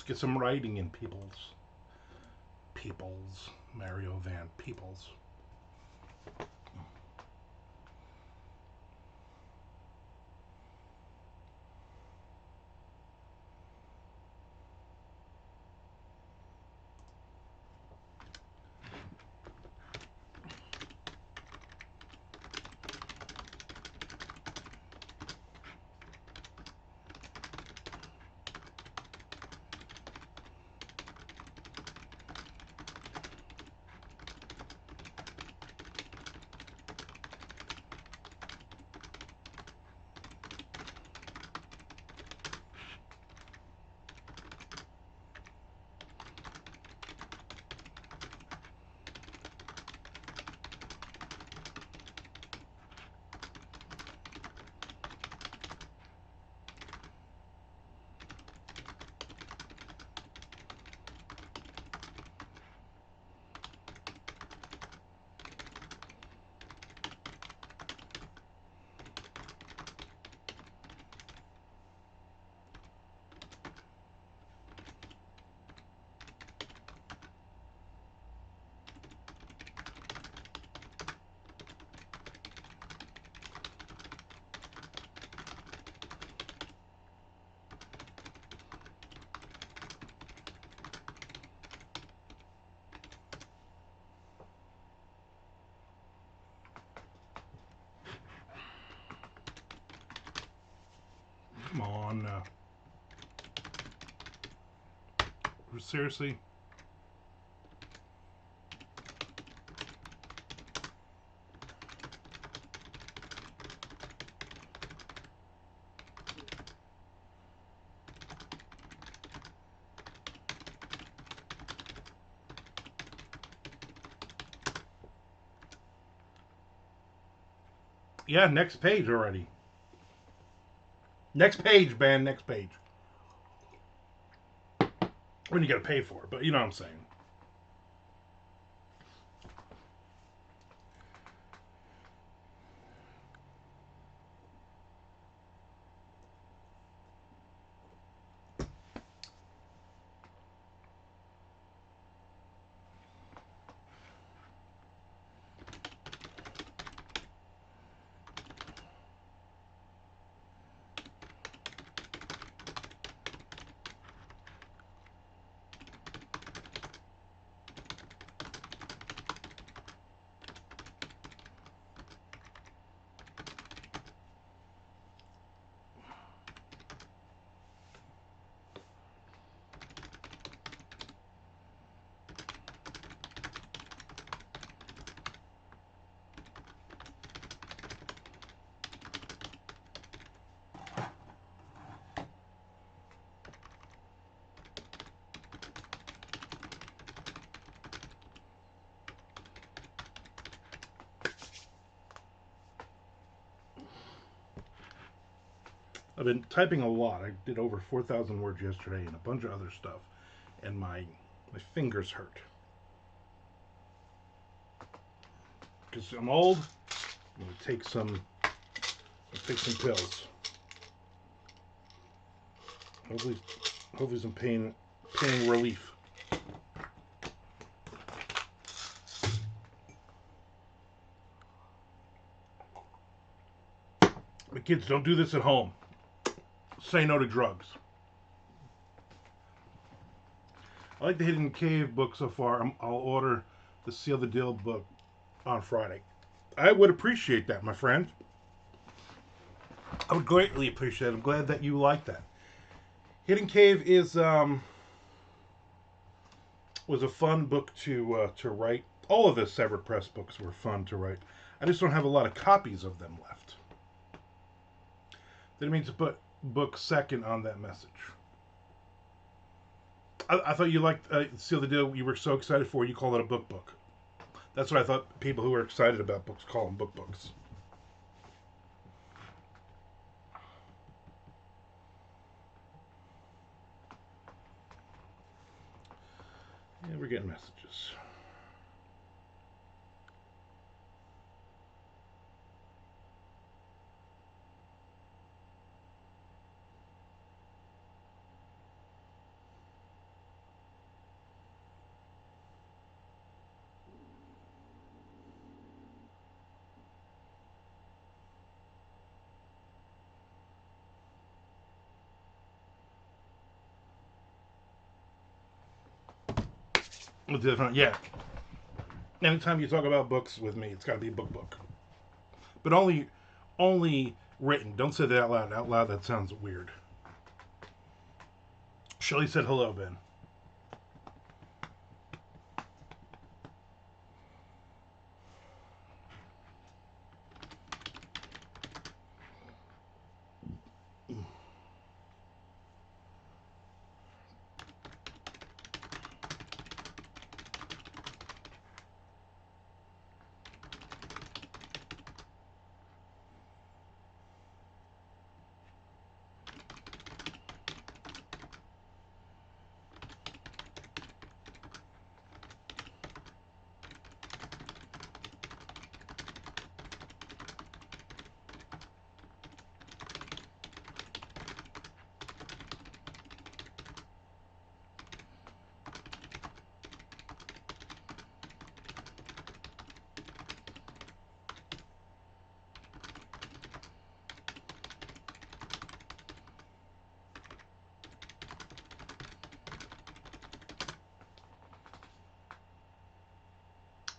Let's get some writing in, peoples. Peoples. Mario Van Peoples. Come on. Seriously? Yeah, next page already. Next page, man. Next page. When you gotta pay for it, but you know what I'm saying. I've been typing a lot. I did over 4,000 words yesterday and a bunch of other stuff, and my fingers hurt because I'm old. I'm gonna take some pills. Hopefully, hopefully some pain relief. But kids, don't do this at home. Say no to drugs. I like the Hidden Cave book so far. I'll order the Seal the Deal book on Friday. I would appreciate that, my friend. I would greatly appreciate it. I'm glad that you like that. Hidden Cave is was a fun book to write. All of the Severed Press books were fun to write. I just don't have a lot of copies of them left. Didn't mean to put book second on that message. I thought you liked Seal the Deal. You were so excited for. You call it a book. That's what I thought. People who are excited about books call them books. Yeah, we're getting messages. Different, yeah. Anytime you talk about books with me, it's got to be a book. But only written. Don't say that out loud. Out loud, that sounds weird. Shelly said hello, Ben.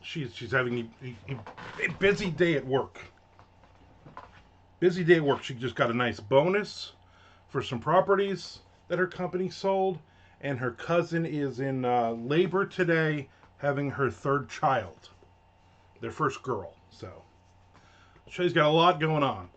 She's having a busy day at work. Busy day at work. She just got a nice bonus for some properties that her company sold, and her cousin is in labor today, having her third child, their first girl. So she's got a lot going on.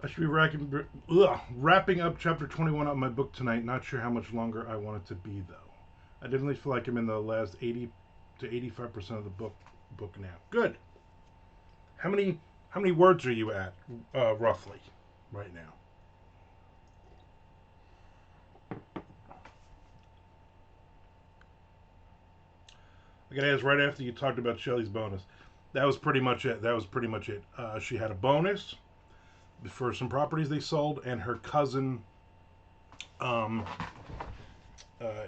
I should be wrapping up chapter 21 of my book tonight. Not sure how much longer I want it to be, though. I definitely feel like I'm in the last 80 to 85% of the book now. Good. How many words are you at, roughly, right now? I gotta ask, right after you talked about Shelly's bonus, that was pretty much it. She had a bonus for some properties they sold, and her cousin um,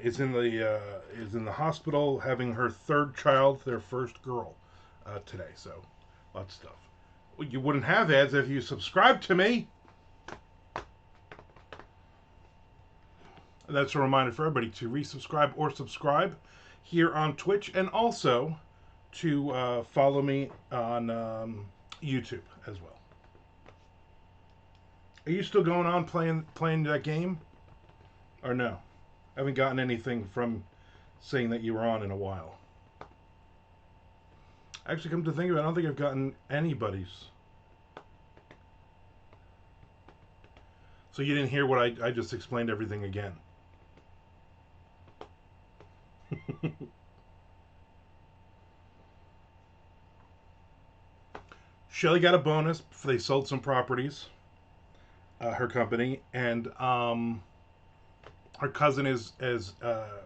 is in the hospital having her third child, their first girl, today. So, lots of stuff. Well, you wouldn't have ads if you subscribed to me. That's a reminder for everybody to resubscribe or subscribe here on Twitch, and also to follow me on YouTube as well. Are you still going on playing that game, or no? I haven't gotten anything from saying that you were on in a while. Actually, come to think of it, I don't think I've gotten anybody's. So you didn't hear what I just explained everything again. Shelly got a bonus. They sold some properties, her company, and her cousin is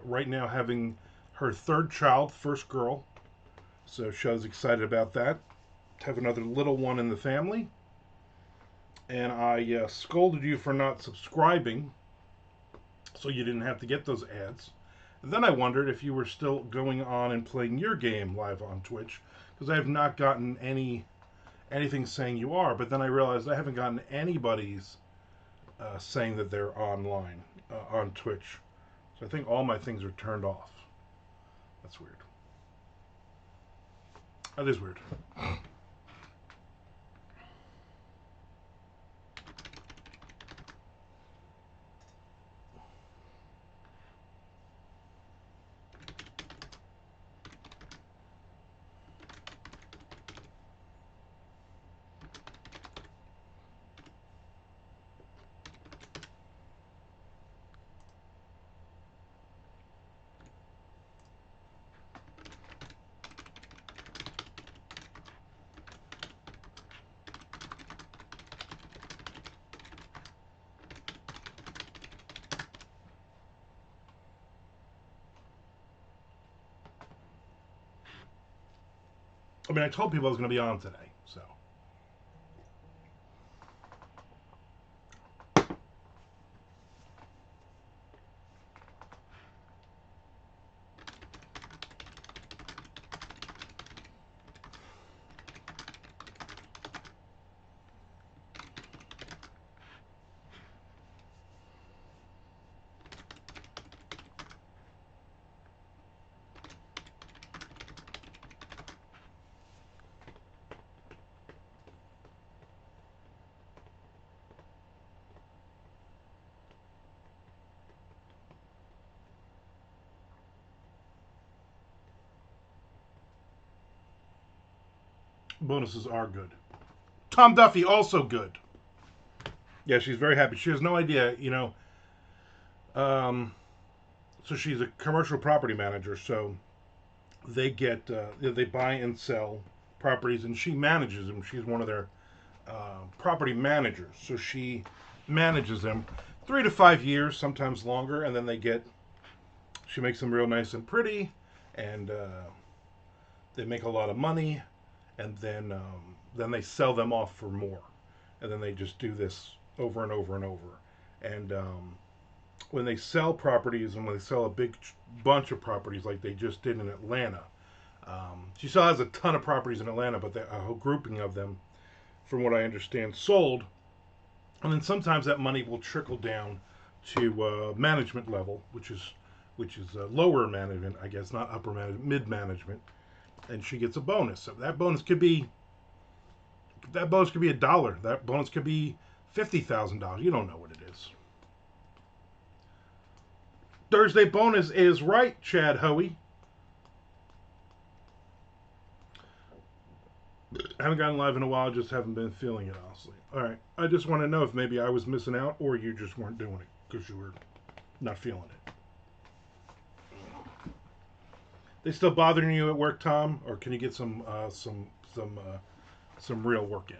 right now having her third child, first girl. So Shell's excited about that. Have another little one in the family. And I scolded you for not subscribing, so you didn't have to get those ads. And then I wondered if you were still going on and playing your game live on Twitch, because I have not gotten anything saying you are. But then I realized I haven't gotten anybody's saying that they're online on Twitch. So I think all my things are turned off. That's weird. That is weird. I mean, I told people I was going to be on today, so. Bonuses are good. Tom Duffy, also good. Yeah, she's very happy. She has no idea, Um, so she's a commercial property manager. So they they buy and sell properties, and she manages them. She's one of their property managers. So she manages them 3 to 5 years, sometimes longer, and then she makes them real nice and pretty, and they make a lot of money, and then they sell them off for more, and then they just do this over and over and over. And when they sell properties, and when they sell a big bunch of properties like they just did in Atlanta, she still has a ton of properties in Atlanta, but a whole grouping of them, from what I understand, sold. And then sometimes that money will trickle down to management level, which is lower management, I guess, not upper management, mid management, and she gets a bonus. So that bonus could be $1. That bonus could be $50,000. You don't know what it is. Thursday bonus is right, Chad Hoey. I haven't gotten live in a while, just haven't been feeling it, honestly. All right. I just want to know if maybe I was missing out or you just weren't doing it because you were not feeling it. They still bothering you at work, Tom, or can you get some real work in?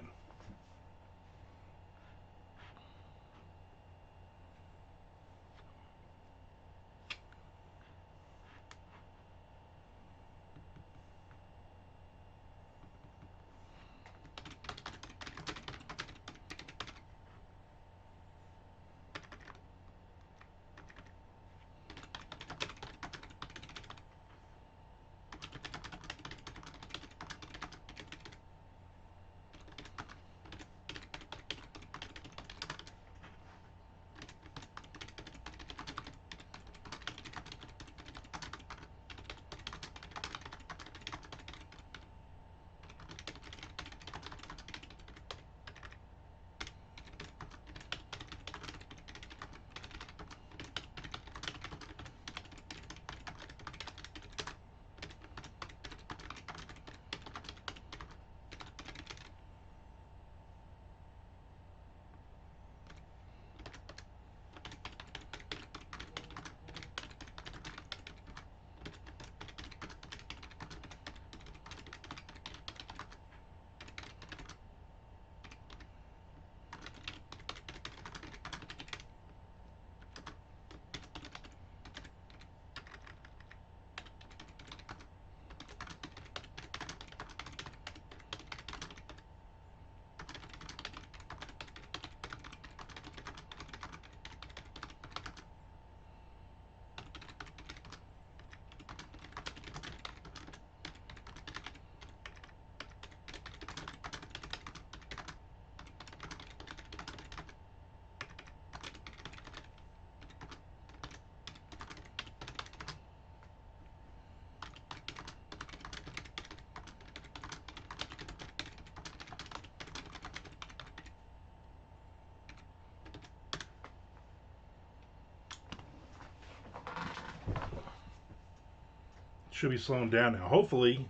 Should be slowing down now. Hopefully,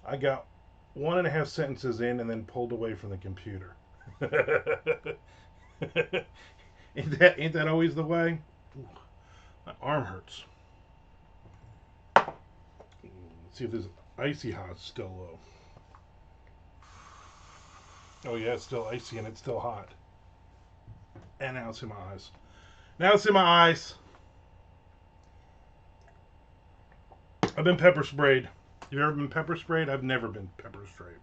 I got 1.5 sentences in and then pulled away from the computer. ain't that always the way? Ooh, my arm hurts. Let's see if this icy hot's still low. Oh yeah, it's still icy and it's still hot. And now it's in my eyes. Now it's in my eyes. I've been pepper sprayed. You ever been pepper sprayed? I've never been pepper sprayed.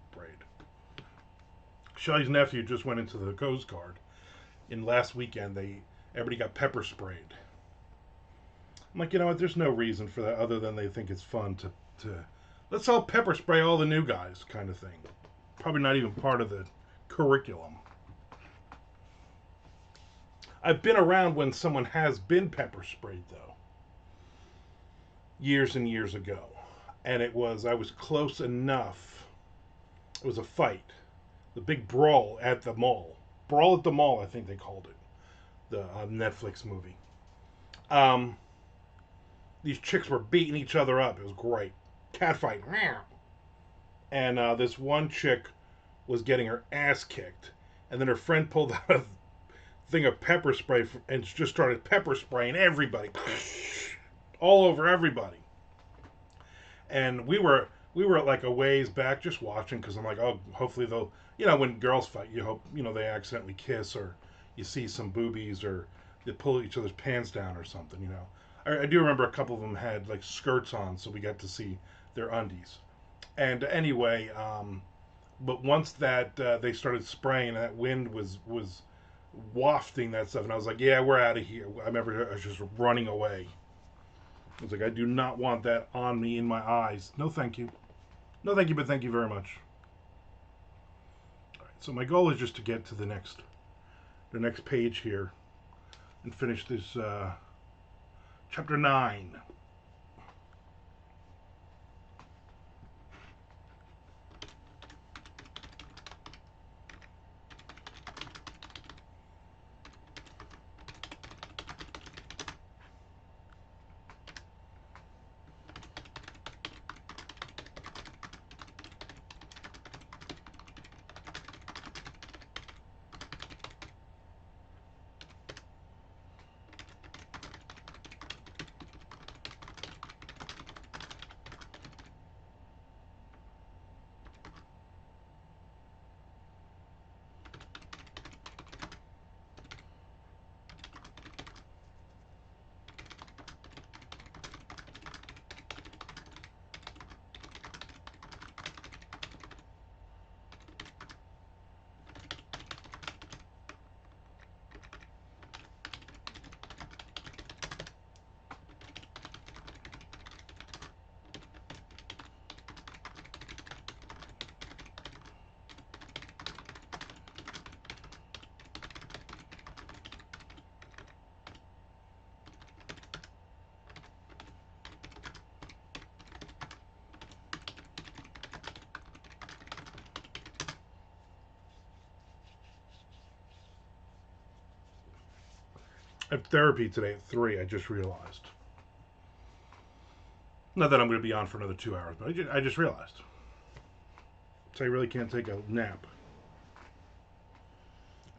Shelly's nephew just went into the Coast Guard. And last weekend, everybody got pepper sprayed. I'm like, you know what? There's no reason for that other than they think it's fun to let's all pepper spray all the new guys kind of thing. Probably not even part of the curriculum. I've been around when someone has been pepper sprayed though. Years and years ago. And I was close enough. It was a fight. The big brawl at the mall. Brawl at the Mall, I think they called it. The Netflix movie. These chicks were beating each other up. It was great. Catfight. And this one chick was getting her ass kicked. And then her friend pulled out a thing of pepper spray and just started pepper spraying everybody. All over everybody. And we were like a ways back just watching because I'm like, oh, hopefully they'll, when girls fight, you hope, they accidentally kiss or you see some boobies or they pull each other's pants down or something, I do remember a couple of them had like skirts on, so we got to see their undies. And anyway, but once that they started spraying, that wind was wafting that stuff, and I was like, yeah, we're out of here. I remember I was just running away. I was like, I do not want that on me in my eyes. No, thank you. No, thank you, but thank you very much. All right, so my goal is just to get to the next page here and finish this chapter 9. I have therapy today at 3, I just realized. Not that I'm going to be on for another 2 hours, but I just realized. So I really can't take a nap.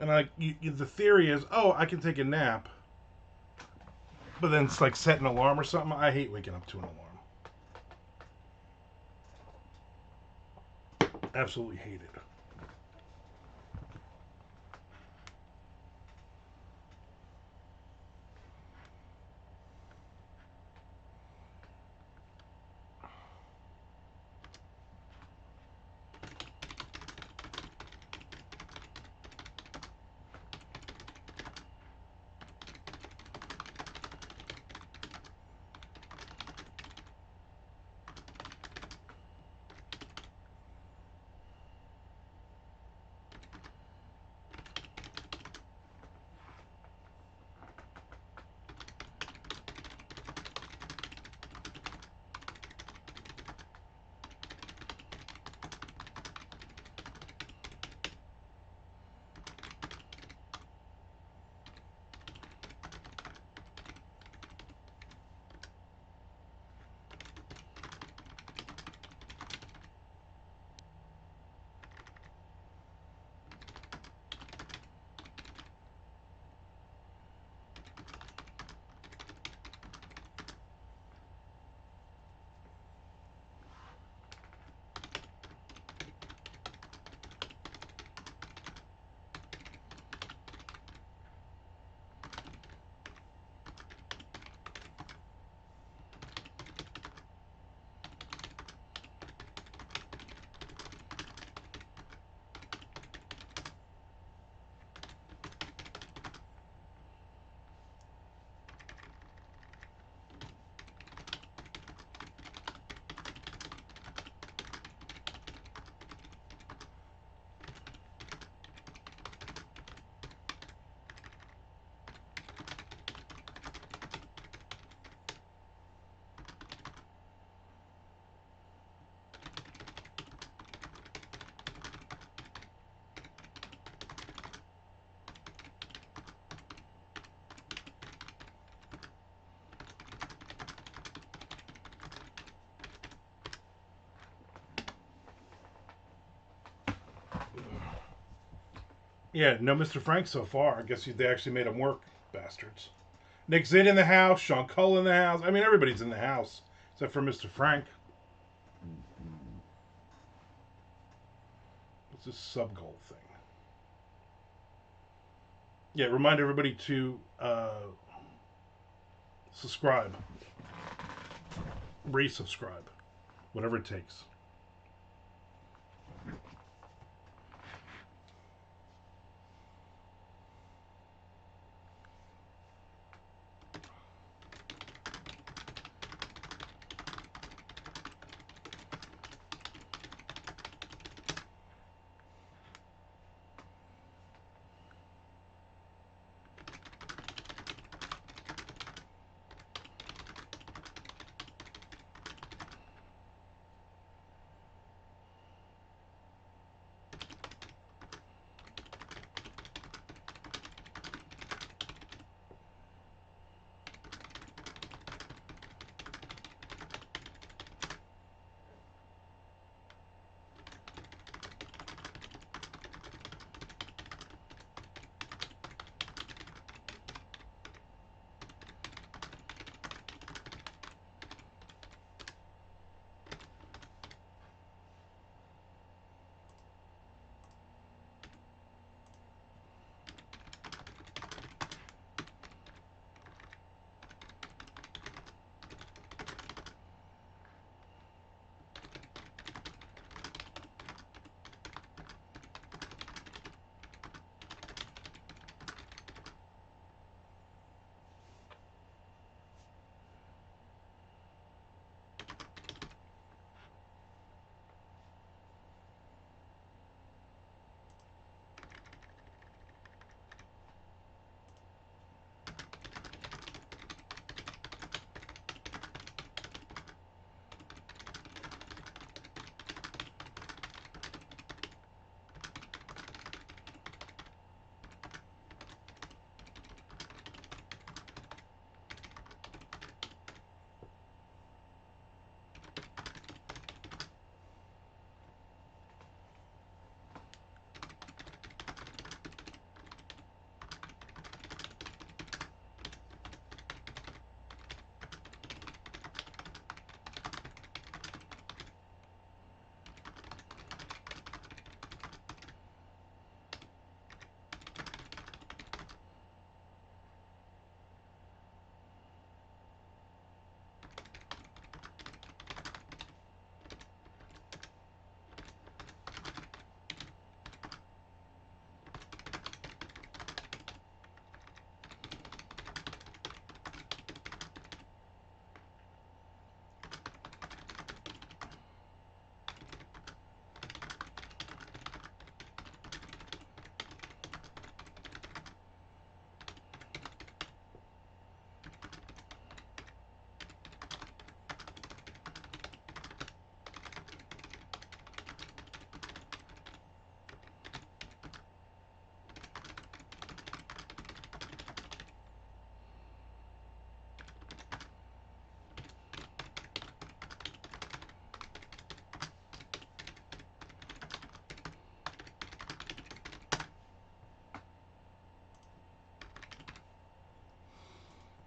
And the theory is, oh, I can take a nap, but then it's like set an alarm or something. I hate waking up to an alarm. Absolutely hate it. Yeah, no Mr. Frank so far. I guess they actually made him work, bastards. Nick Zinn in the house, Sean Cole in the house. I mean, everybody's in the house except for Mr. Frank. What's this sub goal thing? Yeah, remind everybody to subscribe, resubscribe, whatever it takes.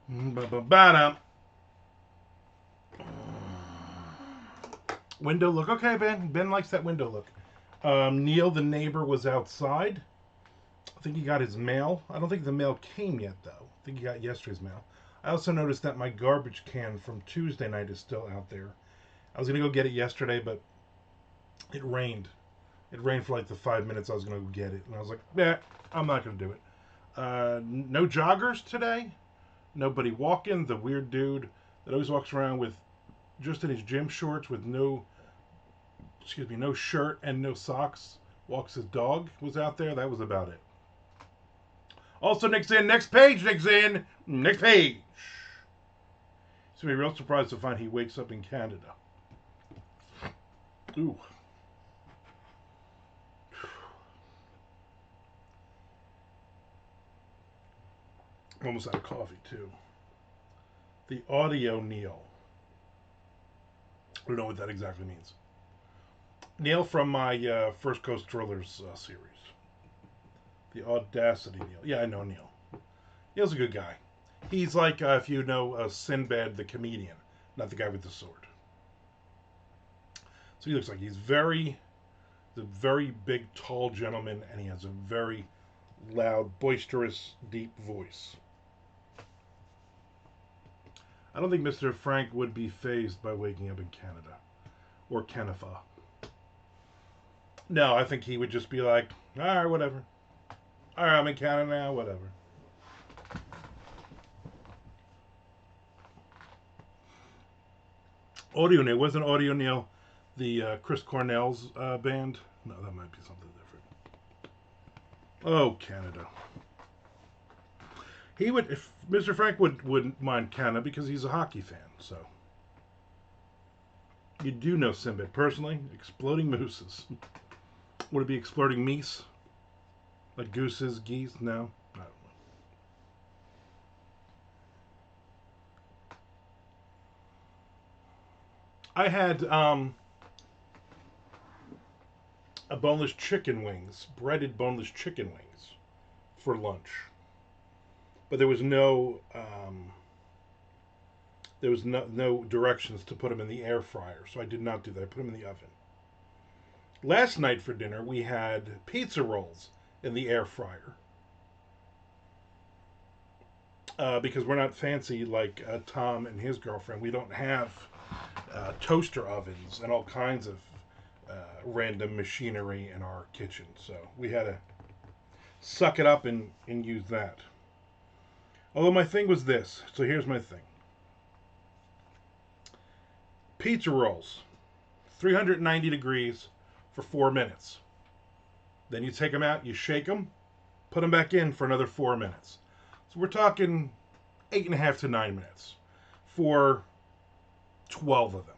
Ba-ba-ba-da. Window look. Okay, Ben. Ben likes that window look. Neil, the neighbor, was outside. I think he got his mail. I don't think the mail came yet, though. I think he got yesterday's mail. I also noticed that my garbage can from Tuesday night is still out there. I was going to go get it yesterday, but it rained. It rained for like the 5 minutes I was going to go get it. And I was like, yeah, I'm not going to do it. No joggers today. Nobody walking. The weird dude that always walks around with just in his gym shorts with no shirt and no socks. Walks his dog was out there. That was about it. Also, Nick's in. Next page, Nick's in. Next page. He's going to be real surprised to find he wakes up in Canada. Ooh. I'm almost out of coffee, too. The audio Neil. I don't know what that exactly means. Neil from my First Coast Drillers series. The audacity, Neil. Yeah, I know Neil. Neil's a good guy. He's like, if you know Sinbad the comedian, not the guy with the sword. So he looks like he's a very big, tall gentleman, and he has a very loud, boisterous, deep voice. I don't think Mr. Frank would be fazed by waking up in Canada or Canada. No, I think he would just be like, all right, whatever. All right, I'm in Canada now, whatever. Audio Neil. Wasn't Audio Neil the Chris Cornell's band? No, that might be something different. Oh, Canada. He would, if Mr. Frank wouldn't mind Canada because he's a hockey fan. So you do know Sinbad personally. Exploding mooses. Would it be exploding meese? Like gooses, geese? No, I don't know. I had a boneless chicken wings, breaded boneless chicken wings, for lunch. But there was no directions to put them in the air fryer, so I did not do that. I put them in the oven. Last night for dinner we had pizza rolls in the air fryer. Because we're not fancy like Tom and his girlfriend. We don't have toaster ovens and all kinds of random machinery in our kitchen. So we had to suck it up and use that. Although my thing was this. So here's my thing. Pizza rolls, 390 degrees for 4 minutes. Then you take them out, you shake them, put them back in for another 4 minutes. So we're talking 8.5 to 9 minutes for 12 of them.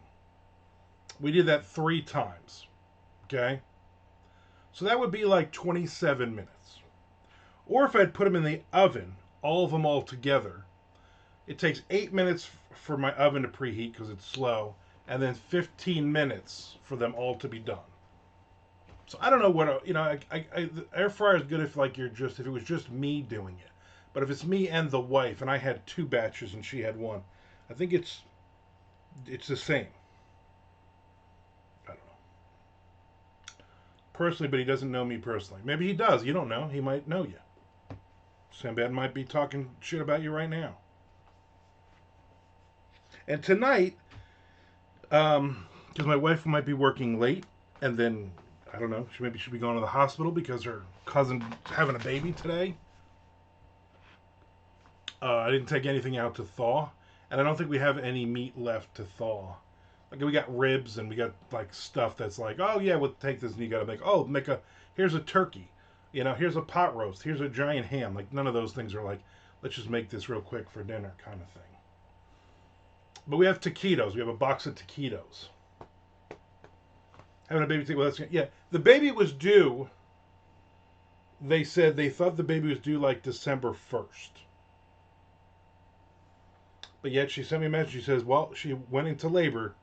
We did that 3 times. Okay? So that would be like 27 minutes. Or if I'd put them in the oven, all of them all together, it takes 8 minutes for my oven to preheat because it's slow, and then 15 minutes for them all to be done. So I don't know what, the air fryer is good if if it was just me doing it. But if it's me and the wife, and I had 2 batches and she had 1, I think it's the same. I don't know. Personally, but he doesn't know me personally. Maybe he does. You don't know. He might know you. Sinbad might be talking shit about you right now. And tonight, because my wife might be working late, and then, I don't know, maybe she'll be going to the hospital because her cousin's having a baby today. I didn't take anything out to thaw, and I don't think we have any meat left to thaw. Like, we got ribs, and we got, like, stuff that's like, oh, yeah, we'll take this, and you gotta here's a turkey. Here's a pot roast. Here's a giant ham. Like, none of those things are like, let's just make this real quick for dinner kind of thing. But we have taquitos. We have a box of taquitos. Having a baby, the baby was due. They said they thought the baby was due like December 1st. But yet she sent me a message. She says, well, she went into labor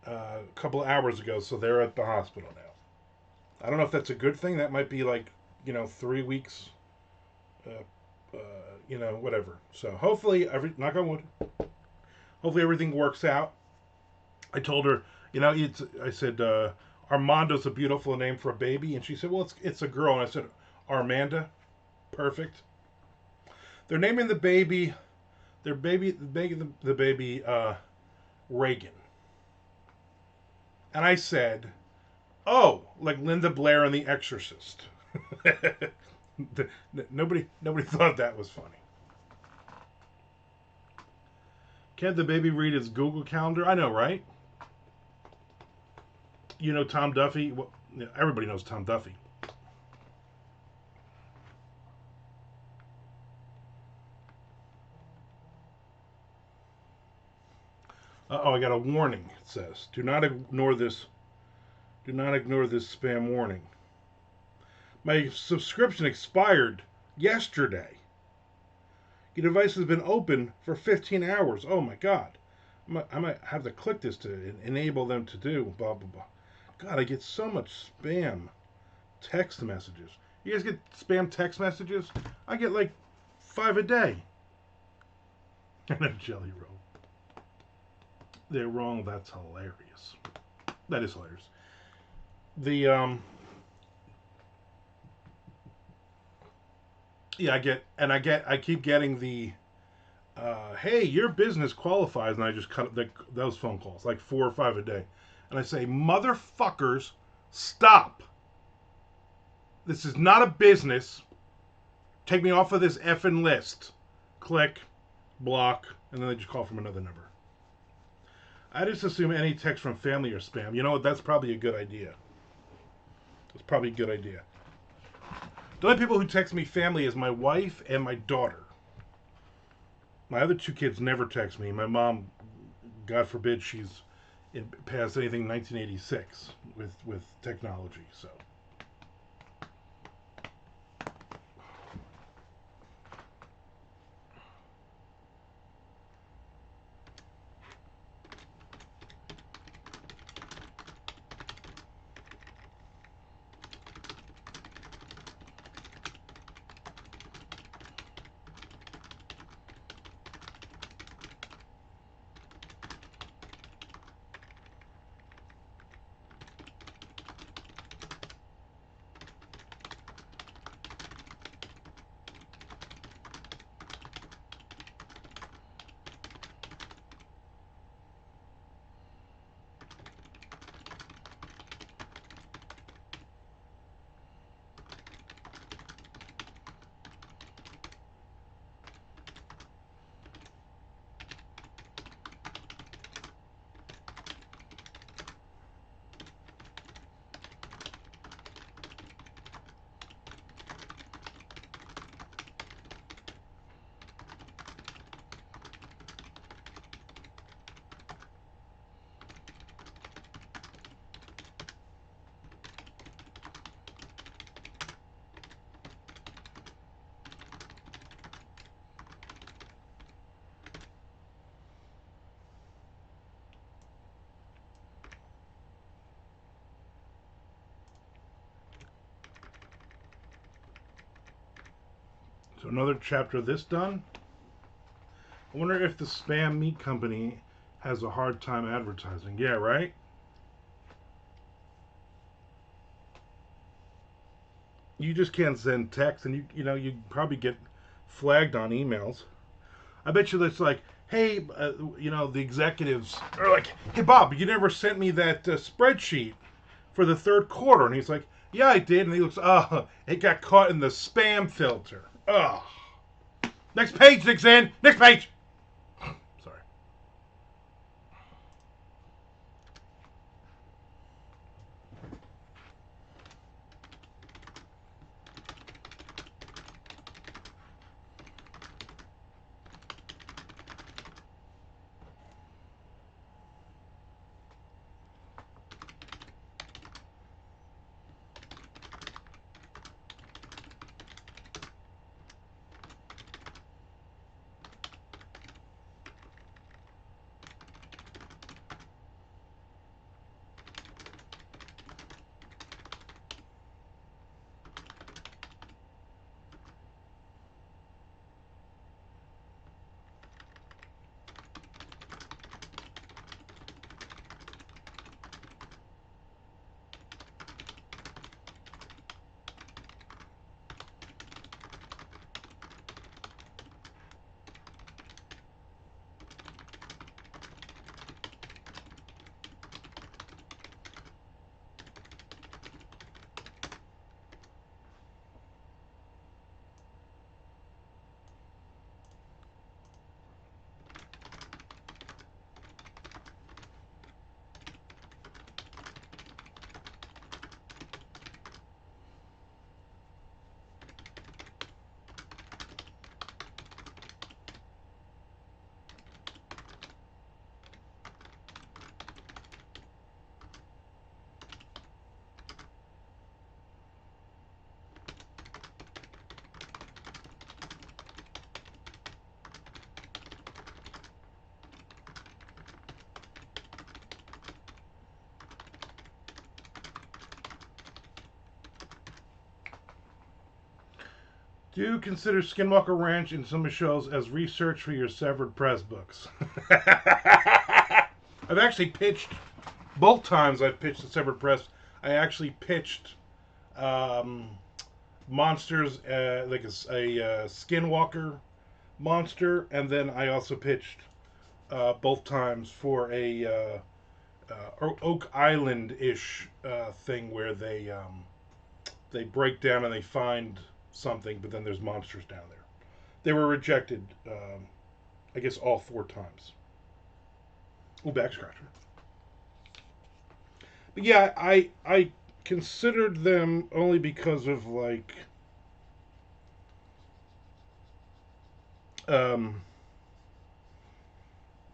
a couple of hours ago, so they're at the hospital now. I don't know if that's a good thing. That might be like, 3 weeks, whatever. So hopefully, knock on wood, hopefully everything works out. I told her, I said, Armando's a beautiful name for a baby. And she said, well, it's a girl. And I said, Armanda, perfect. They're naming the baby, Reagan. And I said, oh, like Linda Blair in The Exorcist. Nobody thought that was funny. Can't the baby read his Google Calendar? I know, right? You know Tom Duffy? Well, everybody knows Tom Duffy. I got a warning. It says, do not ignore this spam warning. My subscription expired yesterday. Your device has been open for 15 hours. Oh my God. I might have to click this to enable them to do blah, blah, blah. God, I get so much spam text messages. You guys get spam text messages? I get like 5 a day. And a jelly roll. They're wrong. That's hilarious. That is hilarious. The yeah, I keep getting the hey, your business qualifies, and I just cut those phone calls like 4 or 5 a day, and I say, motherfuckers, stop. This is not a business. Take me off of this effing list. Click, block, and then they just call from another number. I just assume any text from family are spam. You know what? That's probably a good idea. It's probably a good idea. The only people who text me family is my wife and my daughter. My other 2 kids never text me. My mom, God forbid, she's past anything 1986 with technology. So. So another chapter of this done. I wonder if the spam meat company has a hard time advertising. Yeah, right? You just can't send text, and you probably get flagged on emails. I bet you that's like, hey, the executives are like, hey, Bob, you never sent me that spreadsheet for the third quarter. And he's like, yeah, I did. And he looks, it got caught in the spam filter. Oh. Next page, Nixon. Next page. Sorry. Do consider Skinwalker Ranch and some shows as research for your Severed Press books. I've actually pitched, both times I've pitched the Severed Press, I actually pitched monsters, like a Skinwalker monster, and then I also pitched both times for a Oak Island-ish thing where they break down and they find something, but then there's monsters down there. They were rejected, I guess, all 4 times. Ooh, back scratcher. But yeah, I considered them only because of like um,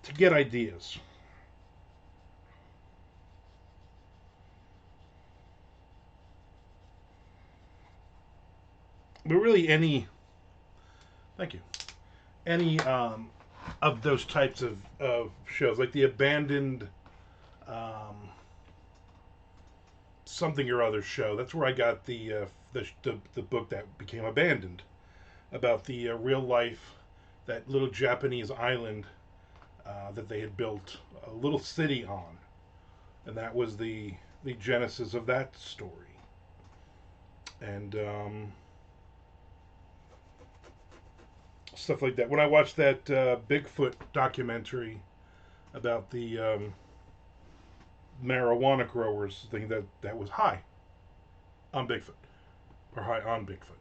to get ideas. But really, thank you, any of those types of shows, like the abandoned something or other show. That's where I got the book that became abandoned about the real life, that little Japanese island that they had built a little city on, and that was the genesis of that story. And stuff like that. When I watched that Bigfoot documentary about the marijuana growers thing, that was high on Bigfoot, or high on Bigfoot.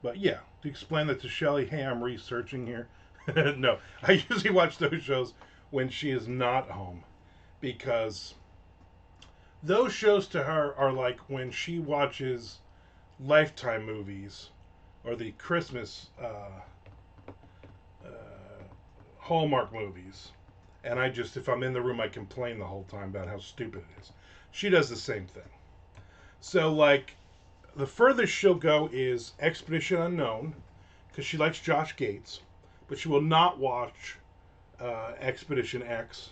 But yeah, to explain that to Shelly, hey, I'm researching here. No, I usually watch those shows when she is not home, because those shows to her are like when she watches Lifetime movies or the Christmas Hallmark movies. And I just, if I'm in the room, I complain the whole time about how stupid it is. She does the same thing. So, like, the furthest she'll go is Expedition Unknown, because she likes Josh Gates, but she will not watch Expedition X,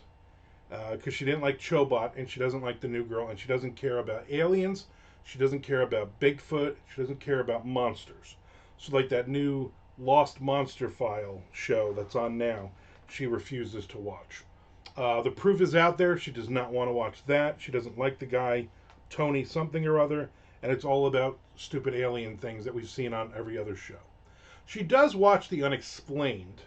because she didn't like Chobot, and she doesn't like the new girl, and she doesn't care about aliens, she doesn't care about Bigfoot, she doesn't care about monsters. So, like that new Lost Monster File show that's on now, she refuses to watch. The proof is out there. She does not want to watch that. She doesn't like the guy, Tony something or other, and it's all about stupid alien things that we've seen on every other show. She does watch The Unexplained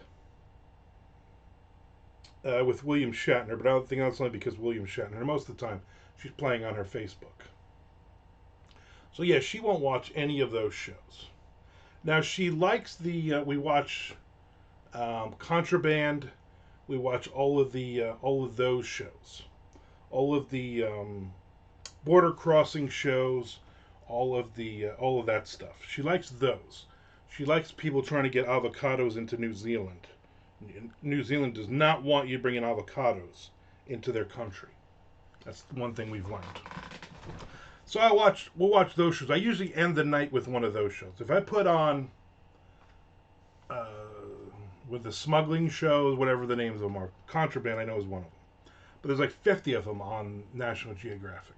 with William Shatner, but I don't think that's only because William Shatner. Most of the time, she's playing on her Facebook. So yeah, she won't watch any of those shows. Now she likes we watch Contraband. We watch all of those shows, all of the border crossing shows, all of that stuff. She likes those. She likes people trying to get avocados into New Zealand. New Zealand does not want you bringing avocados into their country. That's one thing we've learned. So we'll watch those shows. I usually end the night with one of those shows. If I put on with the smuggling shows, whatever the names of them are, Contraband I know is one of them. But there's like 50 of them on National Geographic.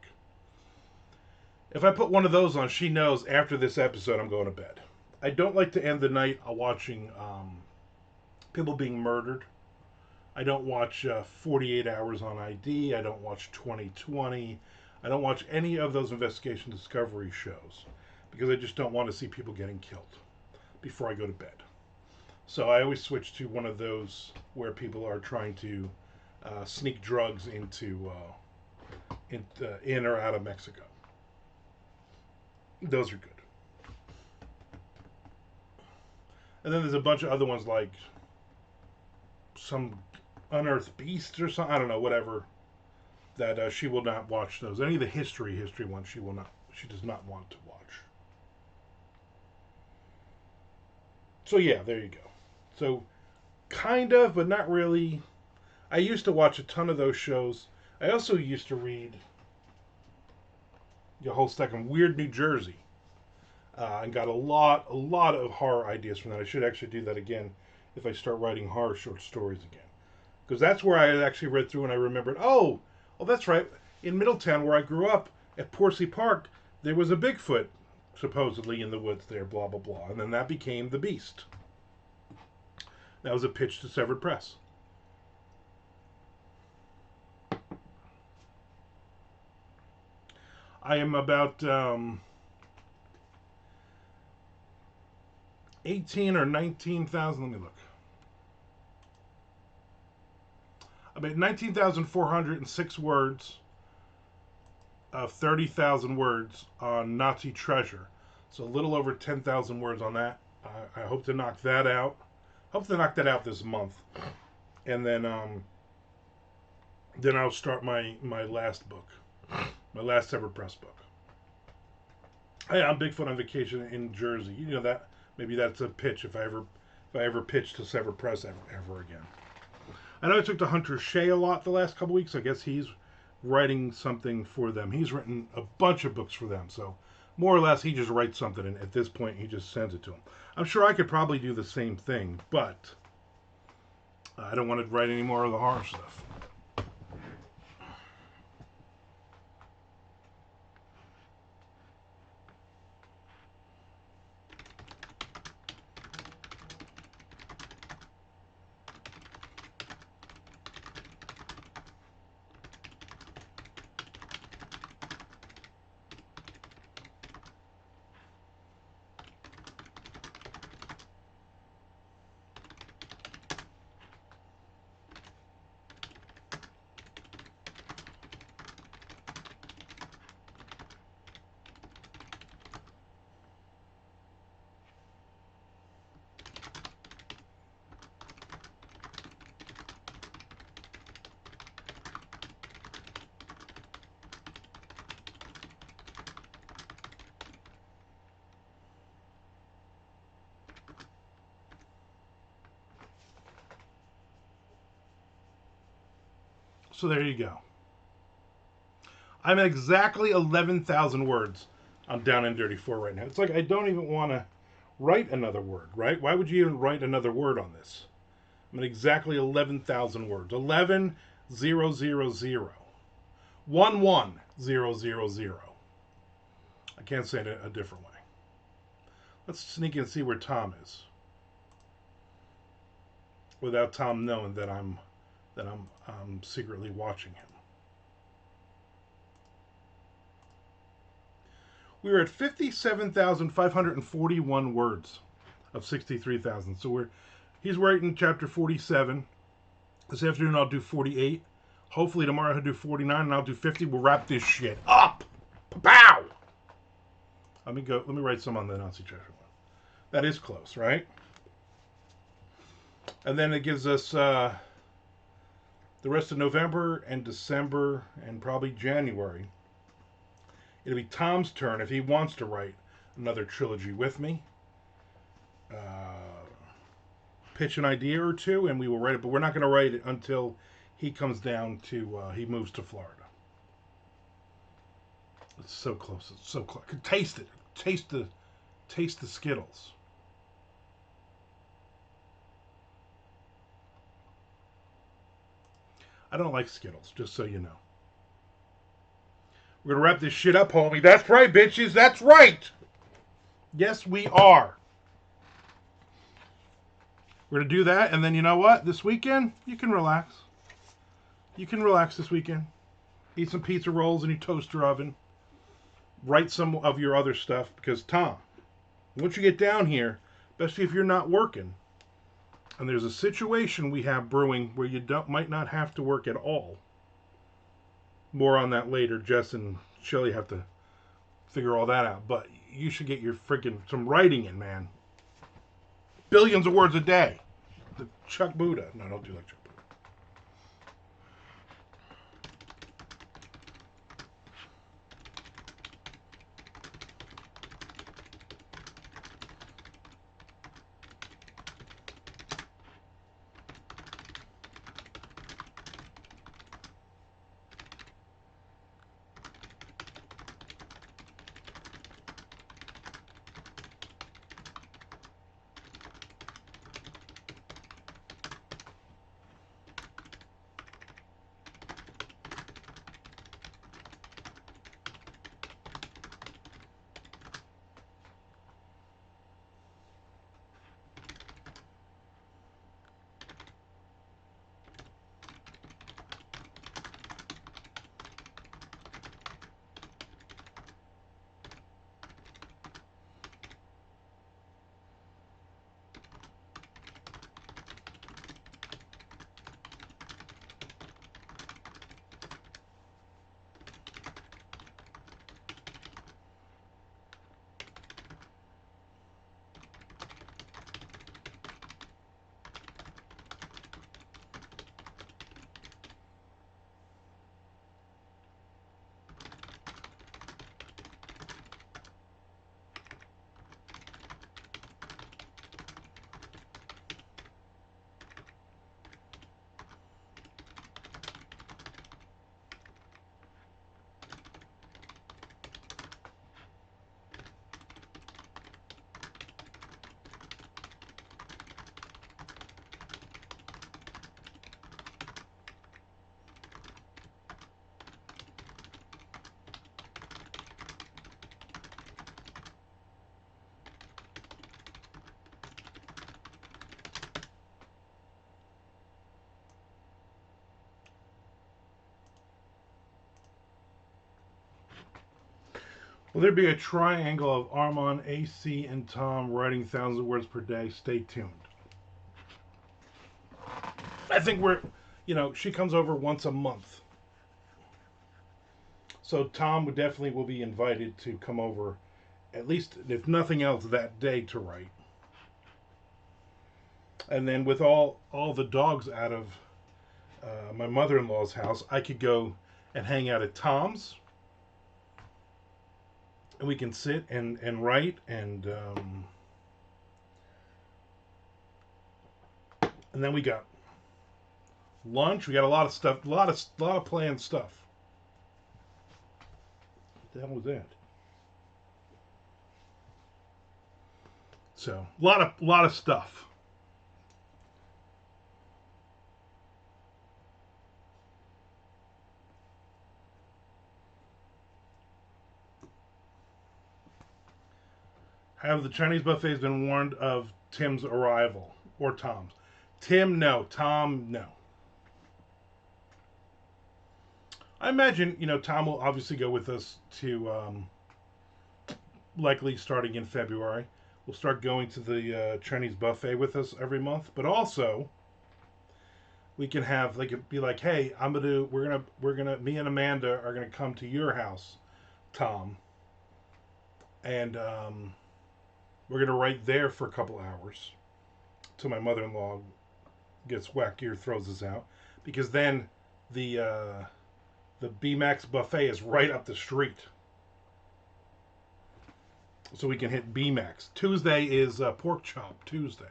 If I put one of those on, she knows after this episode I'm going to bed. I don't like to end the night watching people being murdered. I don't watch 48 Hours on ID. I don't watch 2020. I don't watch any of those investigation discovery shows because I just don't want to see people getting killed before I go to bed. So I always switch to one of those where people are trying to sneak drugs in or out of Mexico. Those are good. And then there's a bunch of other ones like some unearthed beast or something. I don't know, whatever. That she will not watch those. Any of the history ones she will not. She does not want to watch. So yeah, there you go. So kind of, but not really. I used to watch a ton of those shows. I also used to read a whole stack of Weird New Jersey, and got a lot of horror ideas from that. I should actually do that again if I start writing horror short stories again, because that's where I actually read through and I remembered. Oh, that's right. In Middletown, where I grew up, at Porcy Park, there was a Bigfoot supposedly in the woods there, blah, blah, blah. And then that became The Beast. That was a pitch to Severed Press. I am about 18 or 19,000. Let me look. About 19,406 words of 30,000 words on Nazi Treasure. So a little over 10,000 words on that. I hope to knock that out. Hope to knock that out this month. And then I'll start my last book. My last Severed Press book. Hey, I'm Bigfoot on vacation in Jersey. You know that maybe that's a pitch if I ever pitch to Severed Press ever again. I know I took to Hunter Shea a lot the last couple weeks. I guess he's writing something for them. He's written a bunch of books for them. So more or less he just writes something and at this point he just sends it to them. I'm sure I could probably do the same thing, but I don't want to write any more of the horror stuff. So there you go. I'm at exactly 11,000 words on Down and Dirty 4 right now. It's like I don't even want to write another word, right? Why would you even write another word on this? I'm at exactly 11,000 words. 11,000. 11,000. I can't say it a different way. Let's sneak in and see where Tom is. Without Tom knowing that I'm secretly watching him. We were at 57,541 words of 63,000. So he's writing chapter 47. This afternoon I'll do 48. Hopefully tomorrow he'll do 49 and I'll do 50. We'll wrap this shit up. Pow! Let me write some on the Nazi Treasure one. That is close, right? And then it gives us the rest of November and December and probably January. It'll be Tom's turn if he wants to write another trilogy with me. Pitch an idea or two and we will write it, but we're not going to write it until he comes down to, he moves to Florida. It's so close. It's so close. I can taste it. Taste the Skittles. I don't like Skittles, just so you know. We're going to wrap this shit up, homie. That's right, bitches. That's right. Yes, we are. We're going to do that, and then you know what? This weekend, you can relax. You can relax this weekend. Eat some pizza rolls in your toaster oven. Write some of your other stuff, because Tom, once you get down here, especially if you're not working, and there's a situation we have brewing where you might not have to work at all. More on that later. Jess and Shelly have to figure all that out. But you should get your freaking some writing in, man. Billions of words a day. The Chuck Buddha. No, don't do like Chuck Buddha. Will there be a triangle of Armand, AC, and Tom writing thousands of words per day? Stay tuned. I think she comes over once a month. So Tom would definitely will be invited to come over, at least if nothing else, that day to write. And then with all the dogs out of my mother-in-law's house, I could go and hang out at Tom's, and we can sit and write and then we got lunch. We got a lot of stuff, a lot of planned stuff. What the hell was that? So a lot of stuff. Have the Chinese buffets been warned of Tim's arrival or Tom's? Tim, no. Tom, no. I imagine, Tom will obviously go with us to, likely starting in February. We'll start going to the Chinese buffet with us every month. But also, we can have, be like, hey, we're gonna, me and Amanda are gonna come to your house, Tom, and we're gonna write there for a couple hours till my mother-in-law gets wacky or throws us out, because then the B-Max buffet is right up the street. So we can hit B-Max. Tuesday is Pork Chop Tuesday.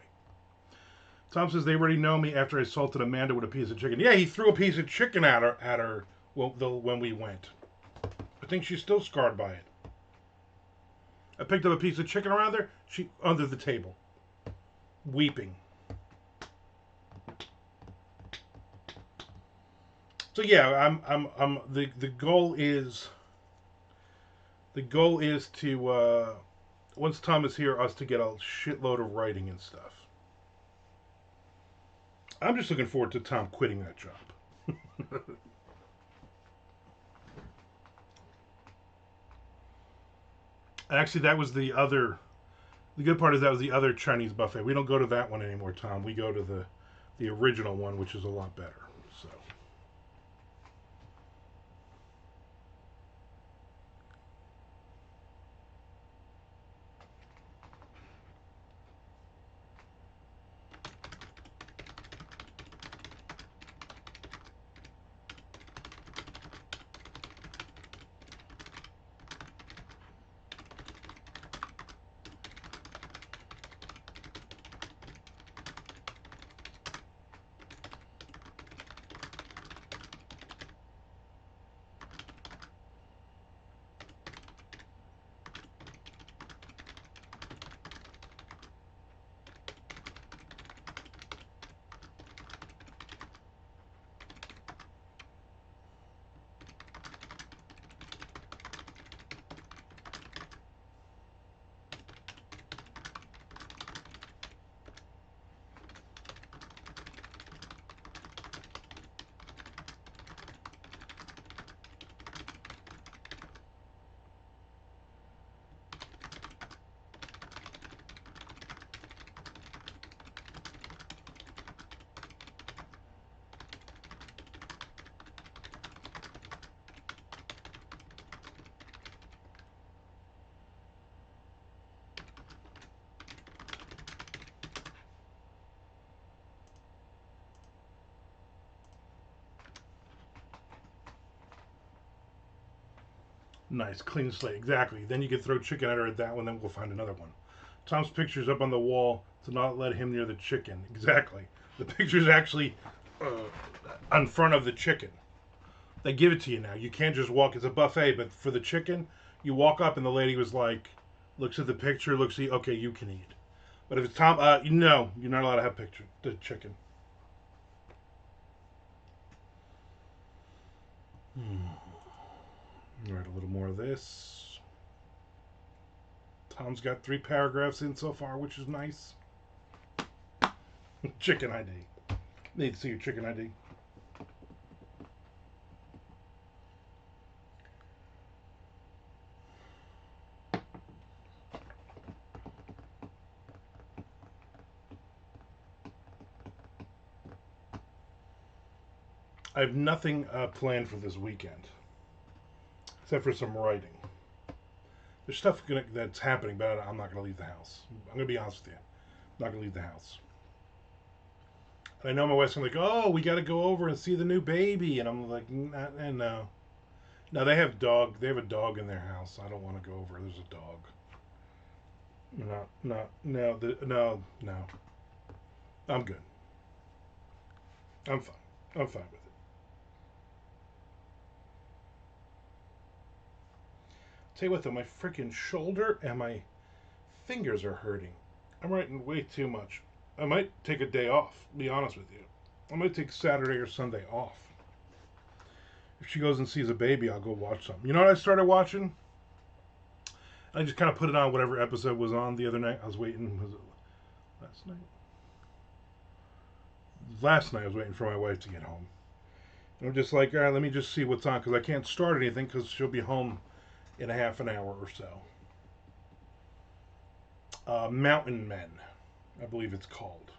Tom says they already know me after I assaulted Amanda with a piece of chicken. Yeah, he threw a piece of chicken at her when we went. I think she's still scarred by it. I picked up a piece of chicken around her. She under the table, weeping. So yeah, the goal is to once Tom is here, us to get a shitload of writing and stuff. I'm just looking forward to Tom quitting that job. Actually, that was the other. The good part is that was the other Chinese buffet. We don't go to that one anymore, Tom. We go to the original one, which is a lot better. So. Nice, clean slate. Exactly. Then you can throw chicken at her at that one, then we'll find another one. Tom's picture's up on the wall to not let him near the chicken. Exactly. The picture's actually in front of the chicken. They give it to you now. You can't just walk. It's a buffet, but for the chicken, you walk up and the lady was like, looks at the picture, okay, you can eat. But if it's Tom, no, you're not allowed to have the chicken. All right, a little more of this. Tom's got 3 paragraphs in so far, which is nice. Chicken ID. Need to see your chicken ID. I have nothing planned for this weekend except for some writing. There's stuff that's happening, but I'm not going to leave the house. I'm going to be honest with you. I'm not going to leave the house. And I know my wife's going to be like, oh, we got to go over and see the new baby. And I'm like, no. No, they have dog. They have a dog in their house. I don't want to go over. There's a dog. No. I'm good. I'm fine. I'm fine with it. Tell you what, though, my freaking shoulder and my fingers are hurting. I'm writing way too much. I might take a day off. Be honest with you. I might take Saturday or Sunday off. If she goes and sees a baby, I'll go watch something. You know what I started watching? I just kind of put it on whatever episode was on the other night. I was waiting. Was it last night? Last night I was waiting for my wife to get home. And I'm just like, all right, let me just see what's on because I can't start anything because she'll be home in a half an hour or so. Mountain Men, I believe it's called.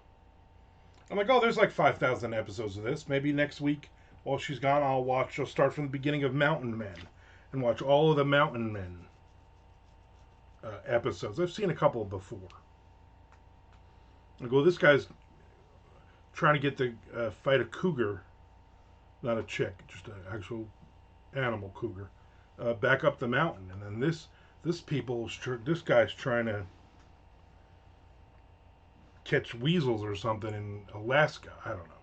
I'm like, oh, there's like 5,000 episodes of this. Maybe next week, while she's gone, I'll start from the beginning of Mountain Men and watch all of the Mountain Men episodes. I've seen a couple before. I go, this guy's trying to get the fight a cougar, not a chick, just an actual animal cougar, back up the mountain. And then this guy's trying to catch weasels or something in Alaska. I don't know.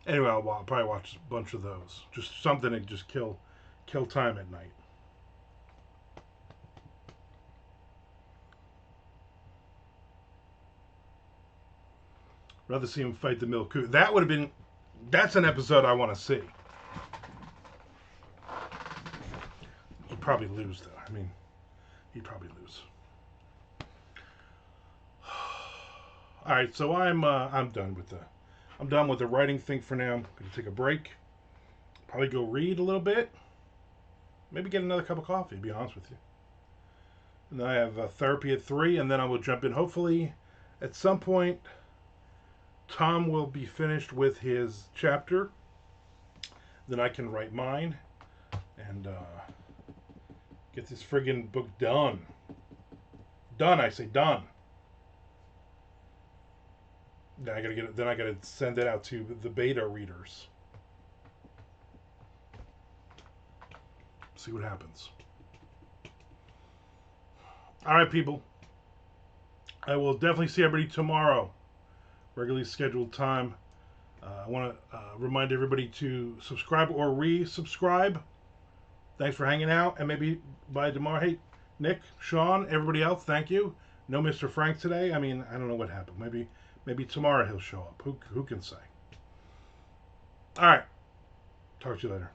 Anyway, I'll probably watch a bunch of those. Just something to just kill time at night. Rather see him fight the mill cougar. That would have been. That's an episode I want to see. He'd probably lose, though. I mean, he'd probably lose. All right, so I'm done with the writing thing for now. I'm gonna take a break. Probably go read a little bit. Maybe get another cup of coffee. To be honest with you. And then I have therapy at 3, and then I will jump in. Hopefully, at some point, Tom will be finished with his chapter. Then I can write mine and get this friggin' book done. Done, I say done. Then I gotta send it out to the beta readers. See what happens. All right, people. I will definitely see everybody tomorrow. Regularly scheduled time. I want to remind everybody to subscribe or resubscribe. Thanks for hanging out, and maybe by tomorrow. Hey, Nick, Sean, everybody else, thank you. No Mr. Frank today. I mean, I don't know what happened. Maybe tomorrow he'll show up. Who can say? All right. Talk to you later.